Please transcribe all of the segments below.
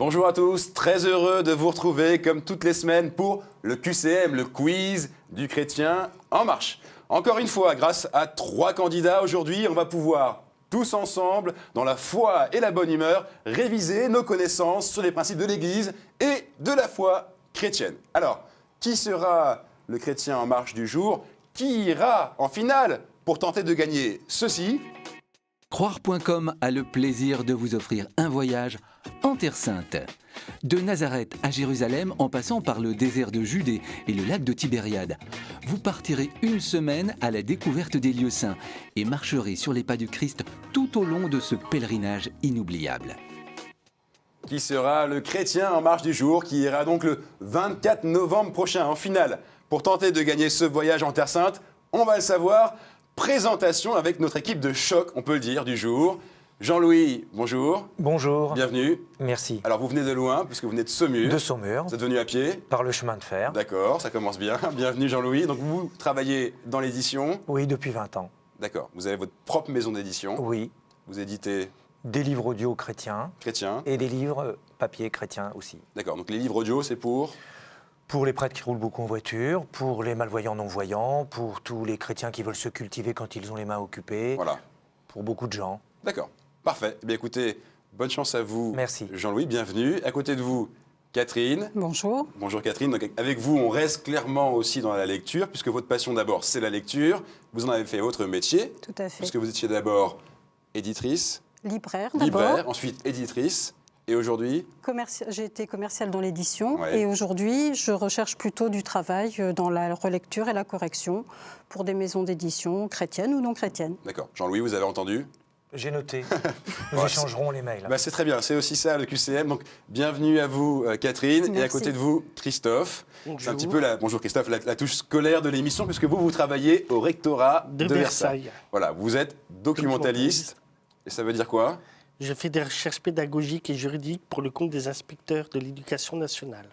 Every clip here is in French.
Bonjour à tous, très heureux de vous retrouver comme toutes les semaines pour le QCM, le quiz du chrétien en marche. Encore une fois, grâce à 3 candidats aujourd'hui, on va pouvoir tous ensemble, dans la foi et la bonne humeur, réviser nos connaissances sur les principes de l'Église et de la foi chrétienne. Alors, qui sera le chrétien en marche du jour? Qui ira en finale pour tenter de gagner ceci? Croire.com a le plaisir de vous offrir un voyage en Terre Sainte. De Nazareth à Jérusalem, en passant par le désert de Judée et le lac de Tibériade, vous partirez une semaine à la découverte des lieux saints et marcherez sur les pas du Christ tout au long de ce pèlerinage inoubliable. Qui sera le chrétien en marche du jour, qui ira donc le 24 novembre prochain en finale pour tenter de gagner ce voyage en Terre Sainte? On va le savoir. Présentation avec notre équipe de choc, on peut le dire, du jour. Jean-Louis, bonjour. Bonjour. Bienvenue. Merci. Alors, vous venez de loin, puisque vous venez de Saumur. De Saumur. Vous êtes venu à pied. Par le chemin de fer. D'accord, ça commence bien. Bienvenue, Jean-Louis. Donc, vous travaillez dans l'édition. Oui, depuis 20 ans. D'accord. Vous avez votre propre maison d'édition. Oui. Vous éditez des livres audio chrétiens. Chrétiens. Et des livres papier chrétiens aussi. D'accord. Donc, les livres audio, c'est pour les prêtres qui roulent beaucoup en voiture, pour les malvoyants non-voyants, pour tous les chrétiens qui veulent se cultiver quand ils ont les mains occupées. Voilà. Pour beaucoup de gens. D'accord. Parfait. Eh bien, écoutez, bonne chance à vous. Merci. Jean-Louis, bienvenue. À côté de vous, Catherine. Bonjour. Bonjour Catherine. Donc, avec vous, on reste clairement aussi dans la lecture, puisque votre passion d'abord, c'est la lecture. Vous en avez fait votre métier. Tout à fait. Puisque vous étiez d'abord éditrice. Libraire d'abord. Libraire, ensuite éditrice. Et aujourd'hui J'ai été commerciale dans l'édition. Ouais. Et aujourd'hui, je recherche plutôt du travail dans la relecture et la correction pour des maisons d'édition chrétiennes ou non chrétiennes. D'accord. Jean-Louis, vous avez entendu? J'ai noté. Nous échangerons les mails. C'est très bien, c'est aussi ça le QCM. Donc, bienvenue à vous, Catherine. Merci. Et à côté de vous, Christophe. Bonjour. C'est un petit peu bonjour Christophe, la touche scolaire de l'émission, puisque vous travaillez au rectorat de Versailles. Voilà, vous êtes documentaliste. Et ça veut dire quoi? Je fais des recherches pédagogiques et juridiques pour le compte des inspecteurs de l'éducation nationale.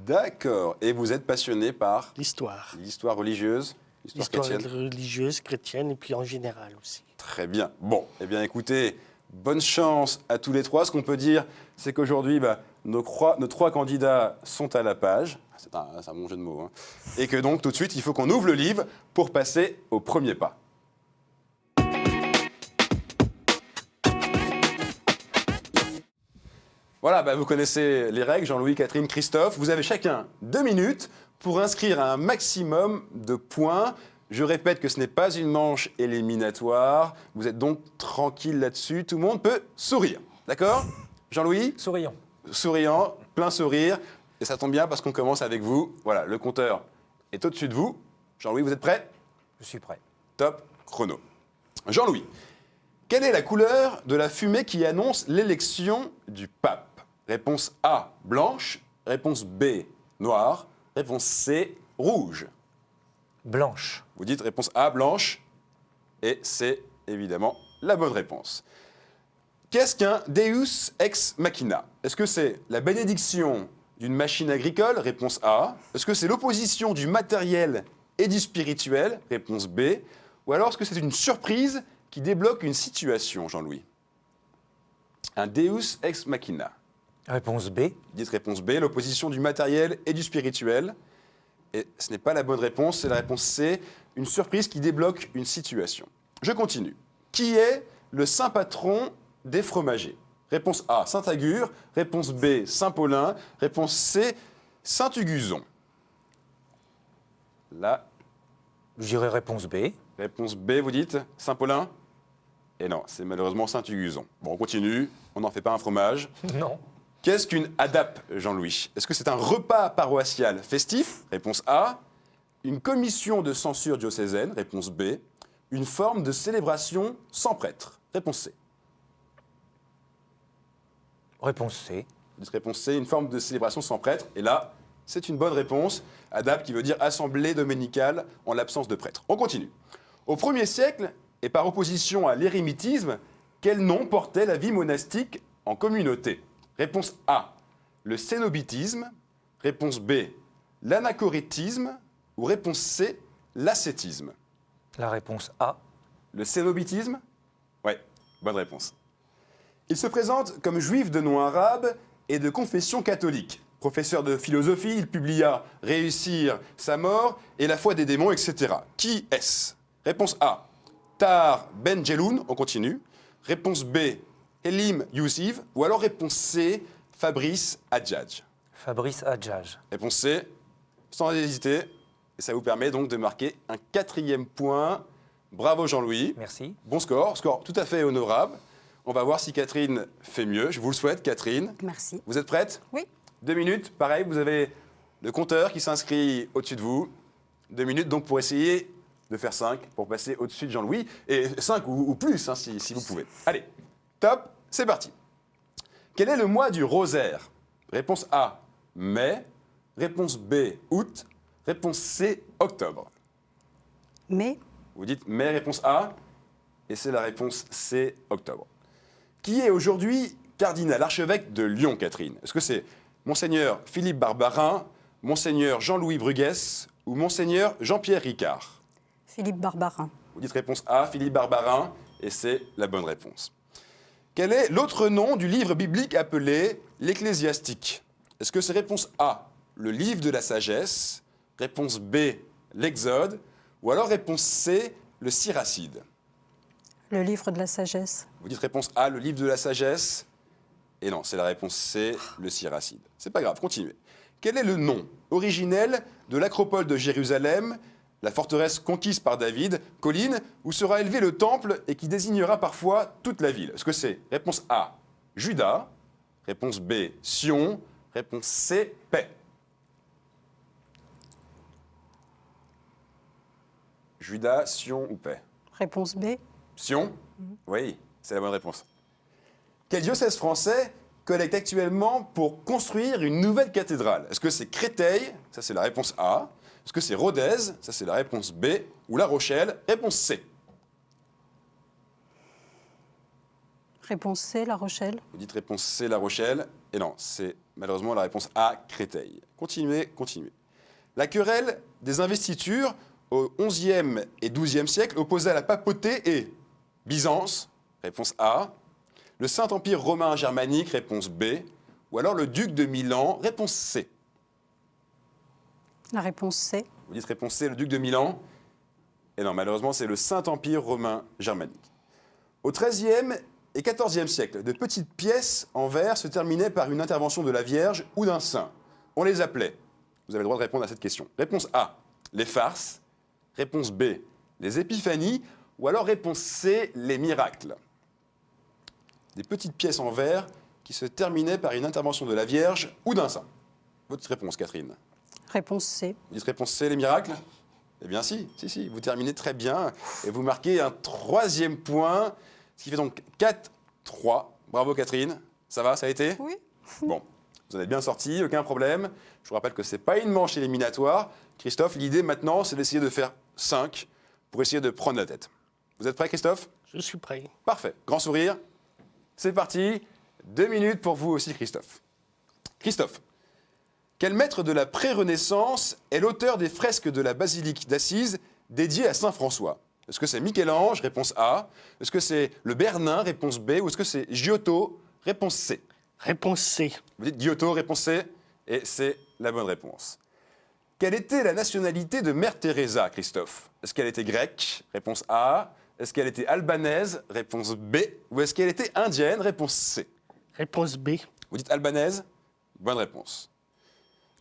D'accord. Et vous êtes passionné par L'histoire. L'histoire religieuse, L'histoire chrétienne. Religieuse, chrétienne et puis en général aussi. Très bien. Bon, eh bien écoutez, bonne chance à tous les trois. Ce qu'on peut dire, c'est qu'aujourd'hui, nos 3 candidats sont à la page. C'est un bon jeu de mots. Hein. Et que donc, tout de suite, il faut qu'on ouvre le livre pour passer au premier pas. Voilà, vous connaissez les règles, Jean-Louis, Catherine, Christophe. Vous avez chacun 2 minutes pour inscrire un maximum de points. Je répète que ce n'est pas une manche éliminatoire. Vous êtes donc tranquille là-dessus. Tout le monde peut sourire. D'accord? Jean-Louis? Sourions. Souriant, plein sourire. Et ça tombe bien parce qu'on commence avec vous. Voilà, le compteur est au-dessus de vous. Jean-Louis, vous êtes prêt? Je suis prêt. Top chrono. Jean-Louis, quelle est la couleur de la fumée qui annonce l'élection du pape? Réponse A, blanche. Réponse B, noire. Réponse C, rouge. Blanche. Vous dites réponse A, blanche. Et c'est évidemment la bonne réponse. Qu'est-ce qu'un Deus ex machina? Est-ce que c'est la bénédiction d'une machine agricole? Réponse A. Est-ce que c'est l'opposition du matériel et du spirituel? Réponse B. Ou alors est-ce que c'est une surprise qui débloque une situation, Jean-Louis? Un Deus ex machina. Réponse B. Dites réponse B, l'opposition du matériel et du spirituel. Et ce n'est pas la bonne réponse, c'est la réponse C, une surprise qui débloque une situation. Je continue. Qui est le saint patron des fromagers? Réponse A, Saint-Agur. Réponse B, Saint-Paulin. Réponse C, Saint-Huguzon. Là, Je dirais réponse B. réponse B, vous dites Saint-Paulin? Et non, c'est malheureusement Saint-Huguzon. Bon, on continue, on n'en fait pas un fromage. Non. Qu'est-ce qu'une ADAP, Jean-Louis? Est-ce que c'est un repas paroissial festif? Réponse A. Une commission de censure diocésaine? Réponse B. Une forme de célébration sans prêtre? Réponse C. Réponse C. Réponse C, une forme de célébration sans prêtre. Et là, c'est une bonne réponse. ADAP qui veut dire assemblée dominicale en l'absence de prêtre. On continue. Au 1er siècle, et par opposition à l'érémitisme, quel nom portait la vie monastique en communauté? Réponse A, le cénobitisme. Réponse B, l'anachorétisme. Ou réponse C, l'ascétisme. La réponse A. Le cénobitisme? Ouais, bonne réponse. Il se présente comme juif de nom arabe est de confession catholique. Professeur de philosophie, il publia Réussir sa mort et La foi des démons, etc. Qui est-ce? Réponse A, Tahar Ben Jelloun, on continue. Réponse B, Elim Youssif. Ou alors réponse C, Fabrice Adjadj. Fabrice Adjadj. Réponse C, sans hésiter. Et ça vous permet donc de marquer un 4e point. Bravo Jean-Louis. Merci. Bon score, score tout à fait honorable. On va voir si Catherine fait mieux. Je vous le souhaite, Catherine. Merci. Vous êtes prête? Oui. 2 minutes, pareil, vous avez le compteur qui s'inscrit au-dessus de vous. 2 minutes donc pour essayer de faire 5, pour passer au-dessus de Jean-Louis. Et 5 ou plus, hein, si vous pouvez. Allez, top, c'est parti. Quel est le mois du rosaire? Réponse A, mai. Réponse B, août. Réponse C, octobre. Mais, Vous dites mai, réponse A. Et c'est la réponse C, octobre. Qui est aujourd'hui cardinal archevêque de Lyon, Catherine? Est-ce que c'est Monseigneur Philippe Barbarin, Monseigneur Jean-Louis Bruguès ou Monseigneur Jean-Pierre Ricard? Philippe Barbarin. Vous dites réponse A, Philippe Barbarin, et c'est la bonne réponse. Quel est l'autre nom du livre biblique appelé l'Ecclésiastique? Est-ce que c'est réponse A, le livre de la sagesse, réponse B, l'Exode, ou alors réponse C, le Siracide? Le livre de la sagesse. Vous dites réponse A, le livre de la sagesse. Et non, c'est la réponse C, le Siracide. C'est pas grave, continuez. Quel est le nom originel de l'acropole de Jérusalem, la forteresse conquise par David, colline où sera élevé le temple et qui désignera parfois toute la ville? Est-ce que c'est réponse A, Juda, réponse B, Sion, réponse C, Paix? Juda, Sion ou Paix? Réponse B. Sion? Oui, c'est la bonne réponse. Quel diocèse français collecte actuellement pour construire une nouvelle cathédrale? Est-ce que c'est Créteil? Ça, c'est la réponse A. Est-ce que c'est Rodez? Ça, c'est la réponse B. Ou La Rochelle? Réponse C. Réponse C, La Rochelle. Vous dites réponse C, La Rochelle. Et non, c'est malheureusement la réponse A, Créteil. Continuez, continuez. La querelle des investitures au XIe et XIIe siècle opposait la papauté et Byzance, réponse A. Le Saint-Empire romain germanique, réponse B. Ou alors le duc de Milan, réponse C. La réponse C. Vous dites réponse C, le duc de Milan. Et non, malheureusement, c'est le Saint-Empire romain germanique. Au XIIIe et XIVe siècle, de petites pièces en verre se terminaient par une intervention de la Vierge ou d'un saint. On les appelait. Vous avez le droit de répondre à cette question. Réponse A, les farces. Réponse B, les épiphanies. Ou alors réponse C, les miracles. Des petites pièces en verre qui se terminaient par une intervention de la Vierge ou d'un saint. Votre réponse, Catherine? Réponse C. Vous dites réponse C, les miracles? Eh bien si, vous terminez très bien et vous marquez un 3e point, ce qui fait donc 4-3. Bravo Catherine, ça va, ça a été? Oui. Bon, vous en êtes bien sorti, aucun problème. Je vous rappelle que ce n'est pas une manche éliminatoire. Christophe, l'idée maintenant, c'est d'essayer de faire 5 pour essayer de prendre la tête. Vous êtes prêt Christophe? Je suis prêt. Parfait, grand sourire. C'est parti, 2 minutes pour vous aussi Christophe. Christophe, quel maître de la pré-Renaissance est l'auteur des fresques de la basilique d'Assise dédiée à Saint François? Est-ce que c'est Michel-Ange, réponse A? Est-ce que c'est le Bernin, réponse B? Ou est-ce que c'est Giotto, réponse C? Réponse C. Vous dites Giotto, réponse C? Et c'est la bonne réponse. Quelle était la nationalité de Mère Teresa, Christophe? Est-ce qu'elle était grecque? Réponse A. Est-ce qu'elle était albanaise? Réponse B. Ou est-ce qu'elle était indienne? Réponse C. Réponse B. Vous dites albanaise? Bonne réponse.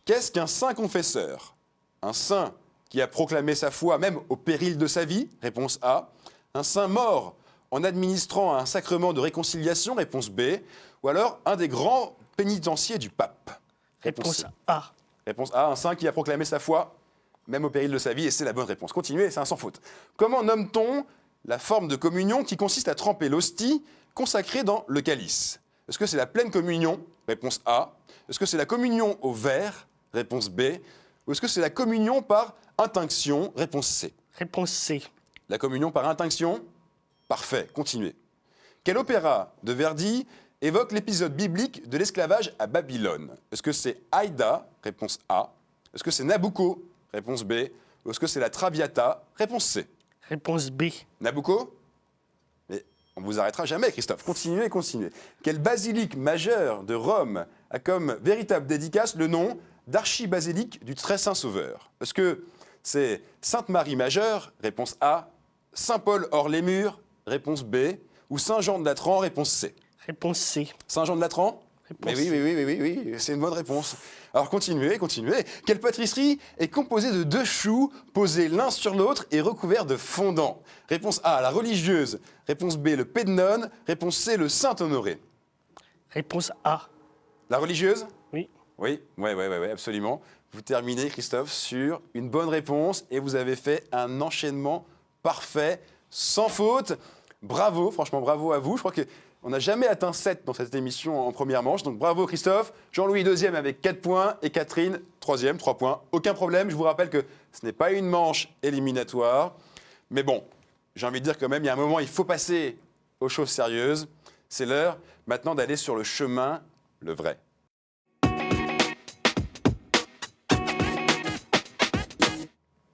Qu'est-ce qu'un saint confesseur? Un saint qui a proclamé sa foi même au péril de sa vie? Réponse A. Un saint mort en administrant un sacrement de réconciliation? Réponse B. Ou alors un des grands pénitenciers du pape? Réponse C. A. Réponse A. Un saint qui a proclamé sa foi même au péril de sa vie, et c'est la bonne réponse. Continuez, c'est un sans faute. Comment nomme-t-on la forme de communion qui consiste à tremper l'hostie consacrée dans le calice? Est-ce que c'est la pleine communion? Réponse A. Est-ce que c'est la communion au verre? Réponse B. Ou est-ce que c'est la communion par intinction? Réponse C. Réponse C. La communion par intinction? Parfait, continuez. Quel opéra de Verdi évoque l'épisode biblique de l'esclavage à Babylone? Est-ce que c'est Aïda? Réponse A. Est-ce que c'est Nabucco? Réponse B. Ou est-ce que c'est la Traviata? Réponse C. Réponse B. Nabucco? Mais on ne vous arrêtera jamais, Christophe. Continuez, continuez. Quelle basilique majeure de Rome a comme véritable dédicace le nom d'archibasilique du Très Saint Sauveur? Est-ce que c'est Sainte Marie Majeure, réponse A, Saint Paul hors les murs, réponse B, ou Saint Jean de Latran, réponse C? Réponse C. Saint Jean de Latran? Réponse Mais oui, c'est une bonne réponse. Alors continuez. Quelle pâtisserie est composée de 2 choux posés l'un sur l'autre et recouverts de fondant? Réponse A, la religieuse. Réponse B, le Pédnone. Réponse C, le Saint-Honoré. Réponse A. La religieuse? Oui. Oui, absolument. Vous terminez, Christophe, sur une bonne réponse et vous avez fait un enchaînement parfait, sans faute. Bravo, franchement, bravo à vous. Je crois qu'on n'a jamais atteint 7 dans cette émission en première manche. Donc bravo, Christophe. Jean-Louis, 2e avec 4 points. Et Catherine, 3e, 3 points. Aucun problème. Je vous rappelle que ce n'est pas une manche éliminatoire. Mais bon, j'ai envie de dire quand même, il y a un moment, il faut passer aux choses sérieuses. C'est l'heure maintenant d'aller sur le chemin, le vrai.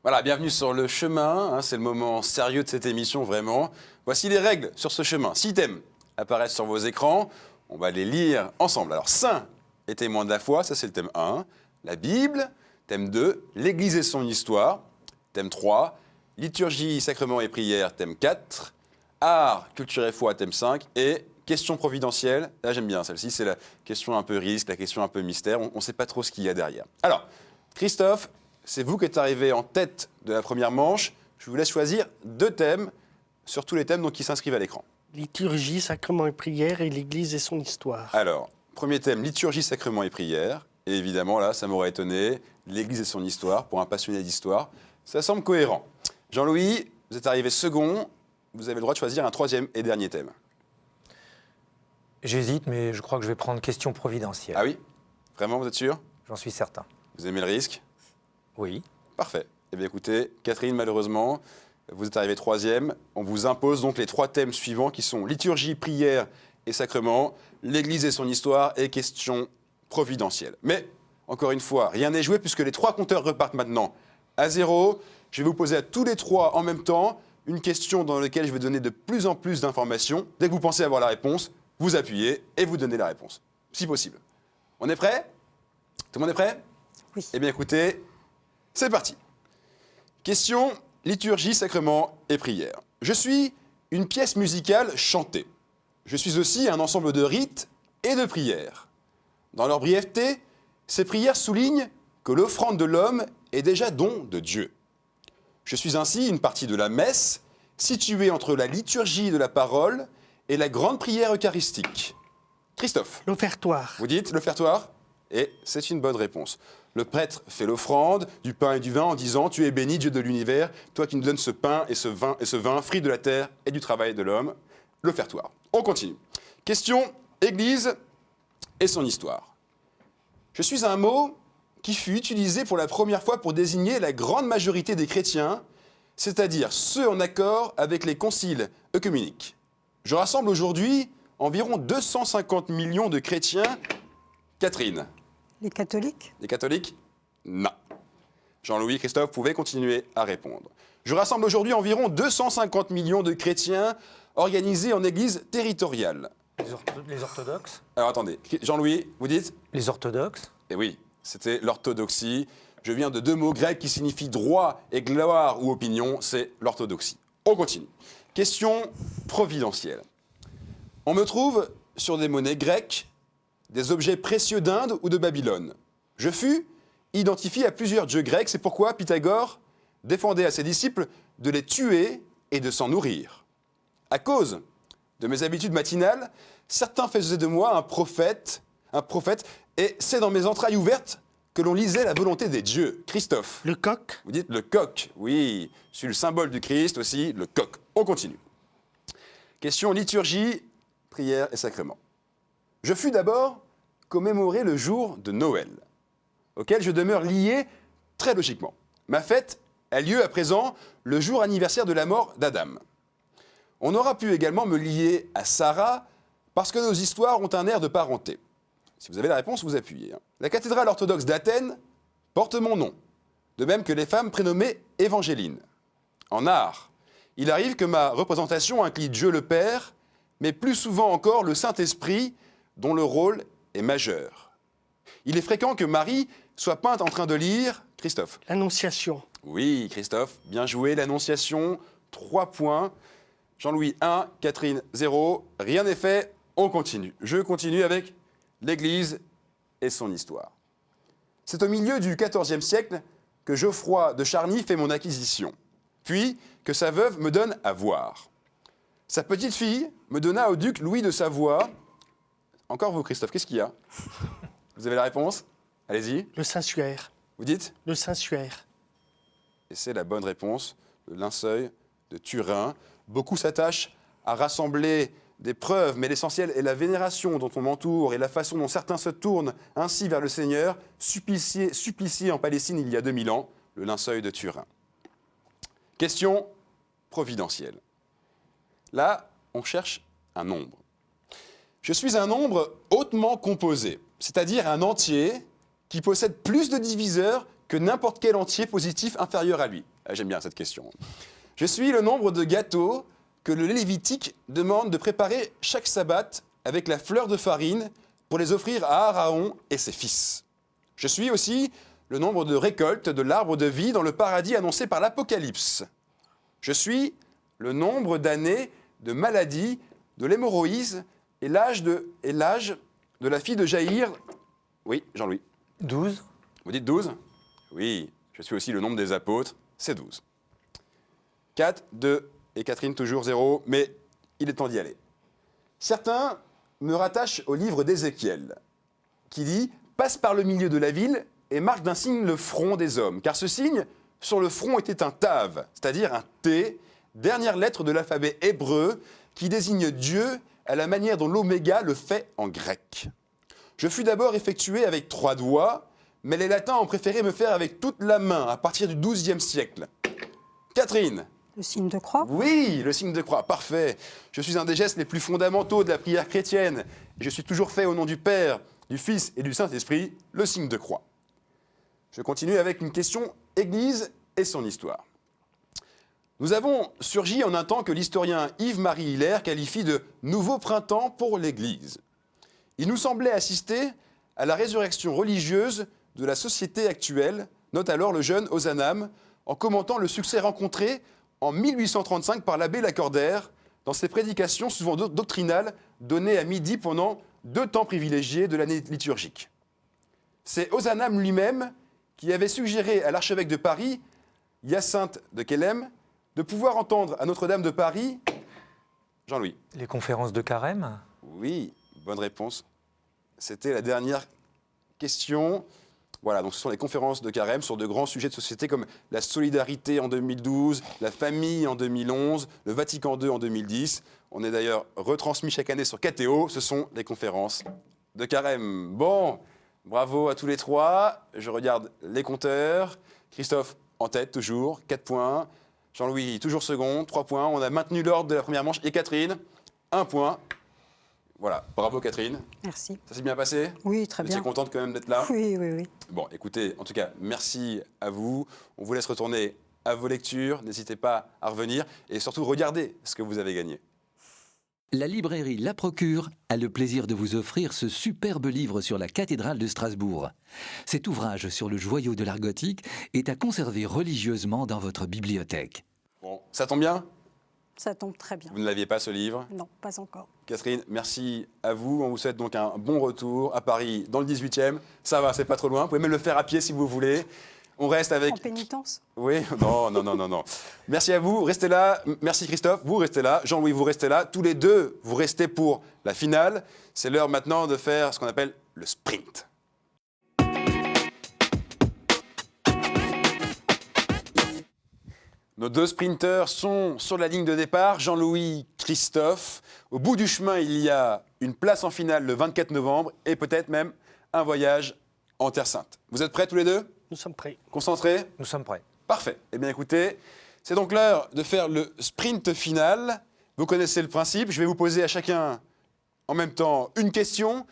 Voilà, bienvenue sur le chemin, c'est le moment sérieux de cette émission, vraiment. Voici les règles sur ce chemin. 6 thèmes apparaissent sur vos écrans, on va les lire ensemble. Alors, saint et témoin de la foi, ça c'est le thème 1. La Bible, thème 2. L'Église et son histoire, thème 3. Liturgie, sacrement et prière, thème 4. Art, culture et foi, thème 5. Et question providentielle, là j'aime bien celle-ci, c'est la question un peu risque, la question un peu mystère, on ne sait pas trop ce qu'il y a derrière. Alors, Christophe, c'est vous qui êtes arrivé en tête de la première manche. Je vous laisse choisir 2 thèmes sur tous les thèmes donc, qui s'inscrivent à l'écran. Liturgie, sacrement et prière et l'Église et son histoire. Alors, premier thème, liturgie, sacrement et prière. Et évidemment, là, ça m'aurait étonné, l'Église et son histoire, pour un passionné d'histoire. Ça semble cohérent. Jean-Louis, vous êtes arrivé second. Vous avez le droit de choisir un 3e et dernier thème. J'hésite, mais je crois que je vais prendre question providentielle. Ah oui? Vraiment, vous êtes sûr? J'en suis certain. Vous aimez le risque? Oui. Parfait. Eh bien écoutez, Catherine, malheureusement, vous êtes arrivée 3e. On vous impose donc les 3 thèmes suivants qui sont liturgie, prière et sacrement, l'Église et son histoire et question providentielle. Mais, encore une fois, rien n'est joué puisque les 3 compteurs repartent maintenant à 0. Je vais vous poser à tous les 3 en même temps une question dans laquelle je vais donner de plus en plus d'informations. Dès que vous pensez avoir la réponse, vous appuyez et vous donnez la réponse, si possible. On est prêt? Tout le monde est prêt? Oui. Eh bien écoutez, c'est parti. Question, liturgie, sacrement et prière. Je suis une pièce musicale chantée. Je suis aussi un ensemble de rites et de prières. Dans leur brièveté, ces prières soulignent que l'offrande de l'homme est déjà don de Dieu. Je suis ainsi une partie de la messe, située entre la liturgie de la parole et la grande prière eucharistique. Christophe, L'offertoire. vous dites l'offertoire? Et c'est une bonne réponse. Le prêtre fait l'offrande du pain et du vin en disant « Tu es béni, Dieu de l'univers, toi qui nous donnes ce pain et ce vin, fruit de la terre et du travail de l'homme. » L'offertoire. On continue. Question, Église et son histoire. Je suis un mot qui fut utilisé pour la première fois pour désigner la grande majorité des chrétiens, c'est-à-dire ceux en accord avec les conciles œcuméniques. Je rassemble aujourd'hui environ 250 millions de chrétiens. Catherine? Les catholiques? Les catholiques? Non. Jean-Louis, Christophe, vous pouvez continuer à répondre. Je rassemble aujourd'hui environ 250 millions de chrétiens organisés en églises territoriales. Les orthodoxes? Alors attendez, Jean-Louis, vous dites? Les orthodoxes? Eh oui, c'était l'orthodoxie. Je viens de 2 mots grecs qui signifient droit et gloire ou opinion, c'est l'orthodoxie. On continue. Question providentielle. On me trouve sur des monnaies grecques, des objets précieux d'Inde ou de Babylone. Je fus identifié à plusieurs dieux grecs, c'est pourquoi Pythagore défendait à ses disciples de les tuer et de s'en nourrir. À cause de mes habitudes matinales, certains faisaient de moi un prophète, et c'est dans mes entrailles ouvertes que l'on lisait la volonté des dieux. Christophe, Le coq. vous dites le coq, oui, c'est le symbole du Christ aussi, le coq. On continue. Question liturgie, prière et sacrement. Je fus d'abord commémorer le jour de Noël, auquel je demeure lié très logiquement. Ma fête a lieu à présent le jour anniversaire de la mort d'Adam. On aura pu également me lier à Sarah parce que nos histoires ont un air de parenté. Si vous avez la réponse, vous appuyez. La cathédrale orthodoxe d'Athènes porte mon nom, de même que les femmes prénommées Évangéline. En art, il arrive que ma représentation inclut Dieu le Père, mais plus souvent encore le Saint-Esprit, dont le rôle est majeur. Il est fréquent que Marie soit peinte en train de lire... Christophe. L'Annonciation. Oui, Christophe, bien joué. L'Annonciation, 3 points. Jean-Louis, 1. Catherine, 0. Rien n'est fait, on continue. Je continue avec l'Église et son histoire. C'est au milieu du XIVe siècle que Geoffroy de Charny fait mon acquisition, puis que sa veuve me donne à voir. Sa petite fille me donna au duc Louis de Savoie. Encore vous, Christophe, qu'est-ce qu'il y a? Vous avez la réponse? Allez-y. Le Saint-Suaire. Vous dites? Le Saint-Suaire. Et c'est la bonne réponse, le linceuil de Turin. Beaucoup s'attachent à rassembler des preuves, mais l'essentiel est la vénération dont on m'entoure et la façon dont certains se tournent ainsi vers le Seigneur, supplicié en Palestine il y a 2000 ans, le linceuil de Turin. Question providentielle. Là, on cherche un nombre. Je suis un nombre hautement composé, c'est-à-dire un entier qui possède plus de diviseurs que n'importe quel entier positif inférieur à lui. Ah, j'aime bien cette question. Je suis le nombre de gâteaux que le Lévitique demande de préparer chaque sabbat avec la fleur de farine pour les offrir à Aaron et ses fils. Je suis aussi le nombre de récoltes de l'arbre de vie dans le paradis annoncé par l'Apocalypse. Je suis le nombre d'années de maladie, de l'hémorroïde et l'âge de la fille de Jaïr. Oui, Jean-Louis. 12. Vous dites 12? Oui, je suis aussi le nombre des apôtres, c'est 12. 4, 2 et Catherine toujours 0, mais il est temps d'y aller. Certains me rattachent au livre d'Ézéchiel, qui dit « Passe par le milieu de la ville et marque d'un signe le front des hommes, car ce signe, sur le front, était un tav, c'est-à-dire un T, dernière lettre de l'alphabet hébreu, qui désigne Dieu à la manière dont l'oméga le fait en grec. Je fus d'abord effectué avec 3 doigts, mais les latins ont préféré me faire avec toute la main à partir du XIIe siècle. Catherine. Le signe de croix. Oui, le signe de croix, parfait. Je suis un des gestes les plus fondamentaux de la prière chrétienne. Et je suis toujours fait au nom du Père, du Fils et du Saint-Esprit, le signe de croix. Je continue avec une question Église et son histoire. Nous avons surgi en un temps que l'historien Yves-Marie Hilaire qualifie de « nouveau printemps pour l'Église ». Il nous semblait assister à la résurrection religieuse de la société actuelle, note alors le jeune Ozanam, en commentant le succès rencontré en 1835 par l'abbé Lacordaire dans ses prédications souvent doctrinales données à midi pendant 2 temps privilégiés de l'année liturgique. C'est Ozanam lui-même qui avait suggéré à l'archevêque de Paris, Hyacinthe de Quellem, de pouvoir entendre à Notre-Dame de Paris... Jean-Louis. Les conférences de Carême? Oui, bonne réponse. C'était la dernière question. Voilà, donc ce sont les conférences de Carême sur de grands sujets de société comme la solidarité en 2012, la famille en 2011, le Vatican II en 2010. On est d'ailleurs retransmis chaque année sur KTO. Ce sont les conférences de Carême. Bon, bravo à tous les 3. Je regarde les compteurs. Christophe en tête toujours, 4 points. Jean-Louis toujours second, 3 points. On a maintenu l'ordre de la première manche. Et Catherine, 1 point. Voilà, bravo Catherine. Merci. Ça s'est bien passé? Oui, très Vous bien. étiez contente quand même d'être là? Oui, oui, oui. Bon, écoutez, en tout cas, merci à vous. On vous laisse retourner à vos lectures. N'hésitez pas à revenir et surtout regardez ce que vous avez gagné. La librairie La Procure a le plaisir de vous offrir ce superbe livre sur la cathédrale de Strasbourg. Cet ouvrage sur le joyau de l'art gothique est à conserver religieusement dans votre bibliothèque. Bon, ça tombe bien? Ça tombe très bien. Vous ne l'aviez pas ce livre? Non, pas encore. Catherine, merci à vous. On vous souhaite donc un bon retour à Paris dans le 18e. Ça va, c'est pas trop loin. Vous pouvez même le faire à pied si vous voulez. On reste avec... En pénitence? Oui, non. Merci à vous, restez là. Merci Christophe, vous restez là. Jean-Louis, vous restez là. Tous les deux, vous restez pour la finale. C'est l'heure maintenant de faire ce qu'on appelle le sprint. Nos 2 sprinteurs sont sur la ligne de départ, Jean-Louis, Christophe. Au bout du chemin, il y a une place en finale le 24 novembre et peut-être même un voyage en Terre Sainte. Vous êtes prêts tous les deux? Nous sommes prêts. Concentrés? Nous sommes prêts. Parfait. Eh bien écoutez, c'est donc l'heure de faire le sprint final. Vous connaissez le principe. Je vais vous poser à chacun en même temps une question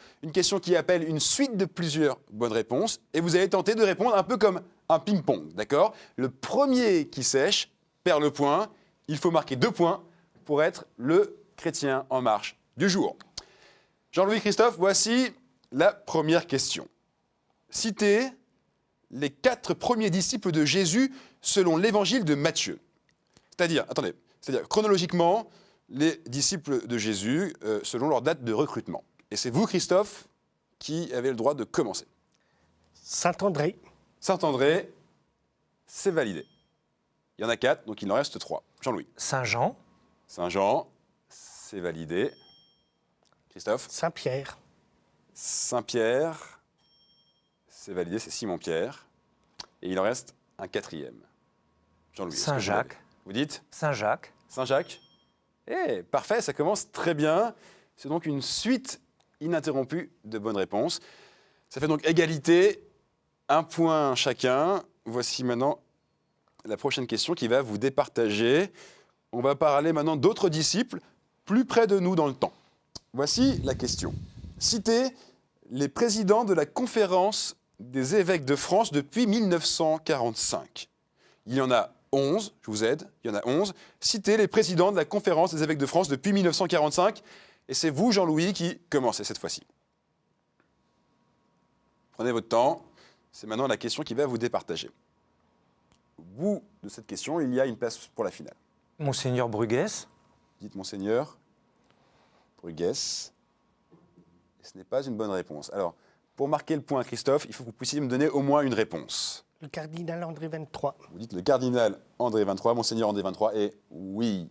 qui appelle une suite de plusieurs bonnes réponses. Et vous allez tenter de répondre un peu comme un ping-pong, d'accord? Le premier qui sèche perd le point. Il faut marquer 2 points pour être le chrétien en marche du jour. Jean-Louis, Christophe, voici la première question. citez les 4 premiers disciples de Jésus selon l'évangile de Matthieu. C'est-à-dire chronologiquement, les disciples de Jésus selon leur date de recrutement. Et c'est vous, Christophe, qui avez le droit de commencer. Saint-André, Saint-André, c'est validé. Il y en a 4, donc il en reste 3. Jean-Louis. Saint-Jean, Saint-Jean, c'est validé. Christophe. Saint-Pierre, Saint-Pierre, c'est validé, c'est Simon-Pierre. Et il en reste un 4e. Jean-Louis. est-ce que Saint-Jacques, vous dites Saint-Jacques, Saint-Jacques. Eh, parfait, ça commence très bien. C'est donc une suite ininterrompue de bonnes réponses. Ça fait donc égalité, 1 point chacun. Voici maintenant la prochaine question qui va vous départager. On va parler maintenant d'autres disciples plus près de nous dans le temps. Voici la question. Citez les présidents de la conférence des évêques de France depuis 1945. Il y en a 11, je vous aide, il y en a 11. Citez les présidents de la conférence des évêques de France depuis 1945. Et c'est vous, Jean-Louis, qui commencez cette fois-ci. Prenez votre temps. C'est maintenant la question qui va vous départager. Au bout de cette question, il y a une place pour la finale. Monseigneur Bruguès, Dites Monseigneur Bruguès. Et ce n'est pas une bonne réponse. Alors, pour marquer le point, Christophe, il faut que vous puissiez me donner au moins une réponse. le cardinal André 23, Vous dites le cardinal André 23, Monseigneur André 23, et oui.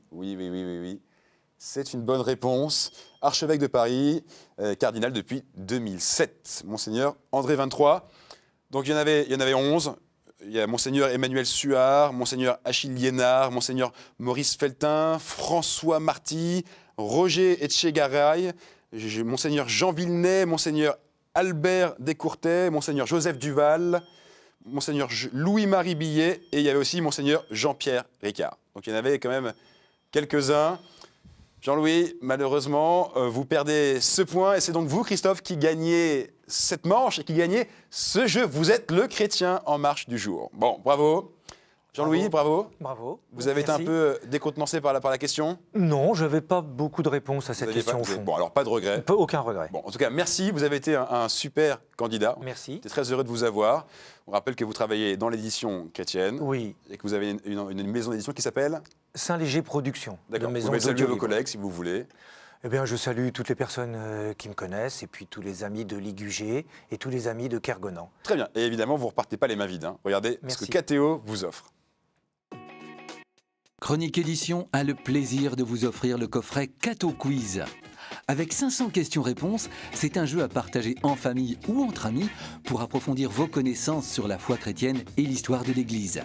C'est une bonne réponse. Archevêque de Paris, cardinal depuis 2007. Monseigneur André 23. Donc il y en avait 11. Il y a Monseigneur Emmanuel Suard, Monseigneur Achille Liénard, Monseigneur Maurice Feltin, François Marty, Roger Etchegaray, Monseigneur Jean Villeneuve, Monseigneur Albert Descourtais, Monseigneur Joseph Duval, Monseigneur Louis-Marie Billet, et il y avait aussi Monseigneur Jean-Pierre Ricard. Donc il y en avait quand même quelques-uns. Jean-Louis, malheureusement, vous perdez ce point, et c'est donc vous, Christophe, qui gagnez cette manche et qui gagnez ce jeu. Vous êtes le chrétien en marche du jour. Bon, bravo. Jean-Louis, bravo. bravo. Vous avez été un Merci. peu décontenancé par la question. Non, je n'avais pas beaucoup de réponses à cette Vous aviez question pas- au fond. Bon, alors pas de regret. Aucun regret. Bon, en tout cas, merci. Vous avez été un super candidat. Merci. J'étais très heureux de vous avoir. On rappelle que vous travaillez dans l'édition chrétienne Oui, et que vous avez une maison d'édition qui s'appelle. Saint-Léger Productions, de D'accord. Vous maison pouvez saluer vos d'audio-livre. collègues si vous voulez. Eh bien, je salue toutes les personnes qui me connaissent, et puis tous les amis de Ligugé et tous les amis de Kergonan. Très bien. Et évidemment, vous ne repartez pas les mains vides. Hein. Regardez Merci. ce que KTO vous offre. Chronique Édition a le plaisir de vous offrir le coffret Cato Quiz. Avec 500 questions-réponses, c'est un jeu à partager en famille ou entre amis pour approfondir vos connaissances sur la foi chrétienne et l'histoire de l'Église.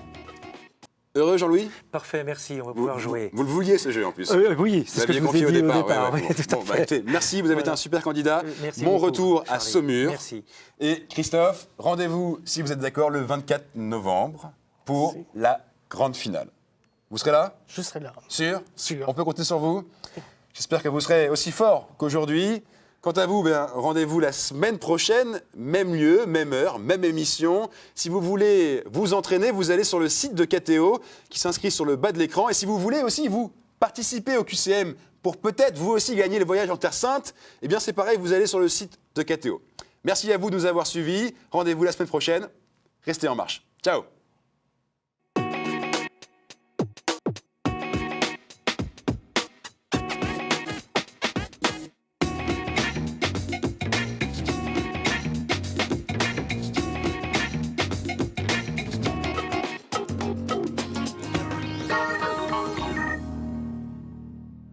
Heureux, Jean-Louis? Parfait, merci, on va pouvoir jouer. Vous le vouliez, ce jeu, en plus. Oui, c'est ce que je vous ai confié dit au départ. départ. ouais, oui, ouais. tout à Bon, bah, fait. écoutez, merci, vous avez été Voilà. un super candidat. Merci Mon beaucoup, retour à Charlie. Saumur. Merci. Et Christophe, rendez-vous, si vous êtes d'accord, le 24 novembre pour Merci. la grande finale. Vous serez là? je serai là. Sûr? Sûr. On peut compter sur vous? J'espère que vous serez aussi fort qu'aujourd'hui. Quant à vous, rendez-vous la semaine prochaine, même lieu, même heure, même émission. Si vous voulez vous entraîner, vous allez sur le site de KTO qui s'inscrit sur le bas de l'écran. Et si vous voulez aussi vous participer au QCM pour peut-être vous aussi gagner le voyage en Terre Sainte, eh bien c'est pareil, vous allez sur le site de KTO. Merci à vous de nous avoir suivis. Rendez-vous la semaine prochaine. Restez en marche. Ciao!